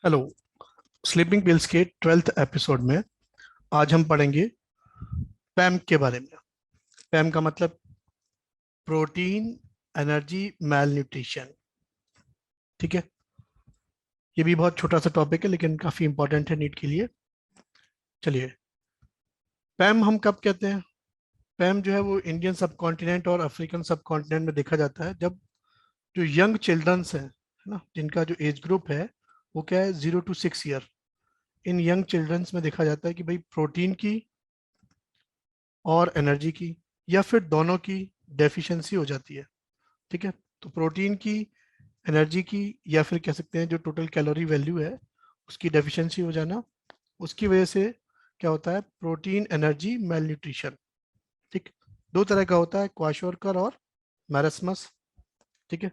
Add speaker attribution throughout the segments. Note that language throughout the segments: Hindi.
Speaker 1: हेलो। स्लीपिंग पिल्स के 12th एपिसोड में आज हम पढ़ेंगे पैम के बारे में। पैम का मतलब प्रोटीन एनर्जी मैल न्यूट्रिशन। ठीक है, ये भी बहुत छोटा सा टॉपिक है लेकिन काफ़ी इंपॉर्टेंट है नीट के लिए। चलिए, पैम हम कब कहते हैं? पैम जो है वो इंडियन सब कॉन्टिनेंट और अफ्रीकन सब कॉन्टिनेंट में देखा जाता है जब जो यंग चिल्ड्रंस हैं, है ना, जिनका जो एज ग्रुप है वो क्या है, 0 to 6 year. In young childrens में देखा जाता है कि भाई प्रोटीन की और एनर्जी की या फिर दोनों की डेफिशिएंसी हो जाती है। ठीक है, तो प्रोटीन की, एनर्जी की, या फिर कह सकते हैं जो टोटल कैलोरी वैल्यू है उसकी डेफिशिएंसी हो जाना, उसकी वजह से क्या होता है, प्रोटीन एनर्जी मेल न्यूट्रिशन। ठीक, दो तरह का होता है, क्वाशोरकर और मैरस्मस। ठीक है,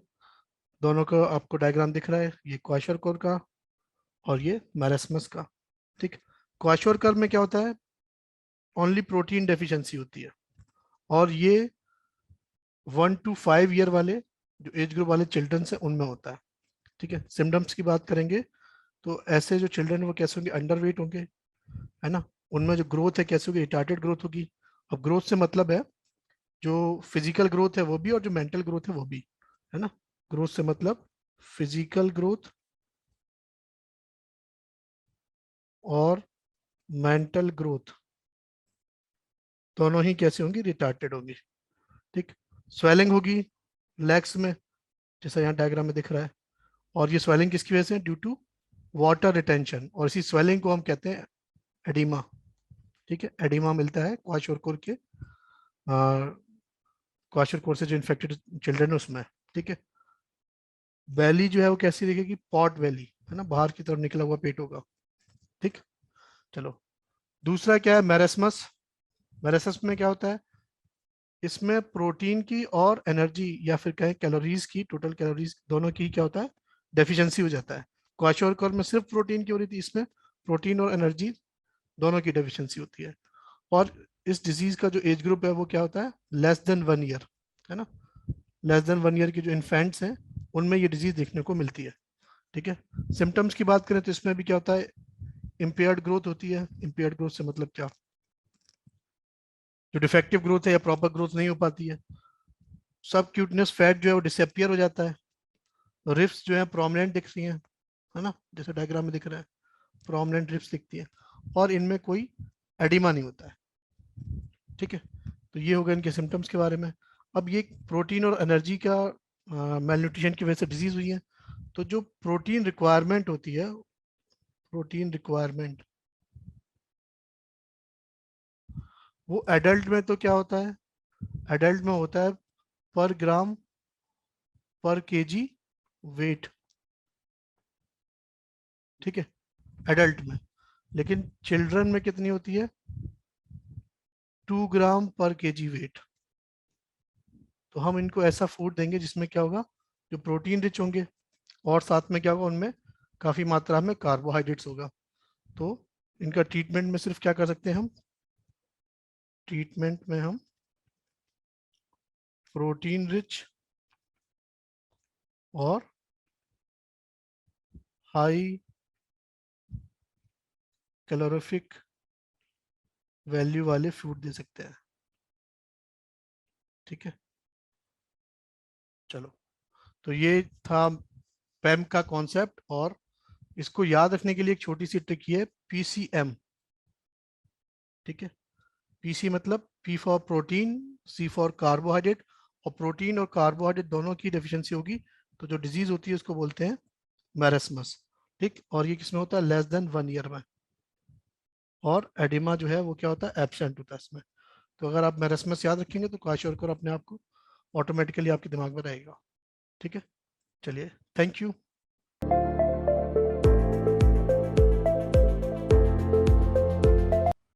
Speaker 1: दोनों का आपको डायग्राम दिख रहा है, ये क्वाशोरकर का और ये मैरस्मस का। ठीक, क्वाशोरकर में क्या होता है, ओनली प्रोटीन डेफिशिएंसी होती है और ये 1 to 5 ईयर वाले जो एज ग्रुप वाले चिल्ड्रन है उनमें होता है। ठीक है, सिम्टम्स की बात करेंगे तो ऐसे जो चिल्ड्रन वो कैसे होंगे, अंडर वेट होंगे, है ना। उनमें जो ग्रोथ है कैसे होगी, रिटार्टेड ग्रोथ होगी। अब ग्रोथ से मतलब है जो फिजिकल ग्रोथ है वो भी और जो मेंटल ग्रोथ है वो भी, है ना। ग्रोथ से मतलब फिजिकल ग्रोथ और मेंटल ग्रोथ दोनों ही कैसे होंगी, रिटार्टेड होंगी। ठीक, स्वेलिंग होगी लेग्स में, जैसा यहाँ डायग्राम में दिख रहा है, और ये स्वेलिंग किसकी वजह से, ड्यू टू वाटर रिटेंशन, और इसी स्वेलिंग को हम कहते हैं एडिमा। ठीक है, एडिमा मिलता है क्वाशोरकोर के क्वाशोरकोर से जो इन्फेक्टेड चिल्ड्रन है उसमें। ठीक है, वैली जो है वो कैसी दिखेगी, पॉट वैली, है ना, बाहर की तरफ निकला हुआ पेट होगा। ठीक, चलो, दूसरा क्या है, मैरस्मस। मैरस्मस में क्या होता है, इसमें प्रोटीन की और एनर्जी या फिर कहें कैलोरीज की, टोटल कैलोरीज दोनों की क्या होता है, डेफिशिएंसी हो जाता है। क्वाशोरकोर में सिर्फ प्रोटीन की हो रही थी, इसमें प्रोटीन और एनर्जी दोनों की डेफिशिएंसी होती है। और इस डिजीज का जो एज ग्रुप है वो क्या होता है, लेस देन 1 ईयर, है ना। लेस देन 1 ईयर के जो इन्फेंट्स हैं उनमें ये डिजीज देखने को मिलती है। ठीक है, सिम्टम्स की बात करें तो इसमें भी क्या होता है, इम्पेयर्ड ग्रोथ होती है। इम्पेयर्ड ग्रोथ से मतलब क्या, जो डिफेक्टिव ग्रोथ है या प्रॉपर ग्रोथ नहीं हो पाती है। सब क्यूटनेस फैट जो है वो डिसअपियर हो जाता है। रिप्स जो है प्रोमिनेंट दिख रही हैं, है ना, जैसे डायग्राम में दिख रहा है, प्रोमिनेंट रिप्स दिखती है, और इनमें कोई एडिमा नहीं होता है। ठीक है, तो ये हो गया इनके सिम्टम्स के बारे में। अब ये प्रोटीन और एनर्जी का मेल न्यूट्रिशन की वजह से डिजीज हुई है, तो जो प्रोटीन रिक्वायरमेंट होती है, प्रोटीन रिक्वायरमेंट वो एडल्ट में तो क्या होता है, एडल्ट में होता है पर ग्राम पर केजी वेट। ठीक है, एडल्ट में, लेकिन चिल्ड्रन में कितनी होती है, 2 ग्राम पर केजी वेट। तो हम इनको ऐसा फूड देंगे जिसमें क्या होगा, जो प्रोटीन रिच होंगे और साथ में क्या होगा, उनमें काफ़ी मात्रा में कार्बोहाइड्रेट्स होगा। तो इनका ट्रीटमेंट में सिर्फ क्या कर सकते हैं हम, ट्रीटमेंट में हम प्रोटीन रिच और हाई कैलोरीफिक वैल्यू वाले फूड दे सकते हैं। ठीक है, चलो, तो ये था पैम का कॉन्सेप्ट, और इसको याद रखने के लिए एक छोटी सी ट्रिक है, पीसीएम। ठीक है, पीसी मतलब P for protein, C for carbohydrate, और प्रोटीन और कार्बोहाइड्रेट दोनों की डेफिशिएंसी होगी तो जो डिजीज होती है उसको बोलते हैं मैरस्मस। ठीक, और ये किसमें होता है, लेस देन 1 ईयर में। और एडिमा जो है वो क्या होता है, एब्सेंट होता है इसमें। तो अगर आप मैरस्मस याद रखेंगे तो क्वाशोरकर अपने आप को ऑटोमेटिकली आपके दिमाग में रहेगा। ठीक है, चलिए, थैंक यू।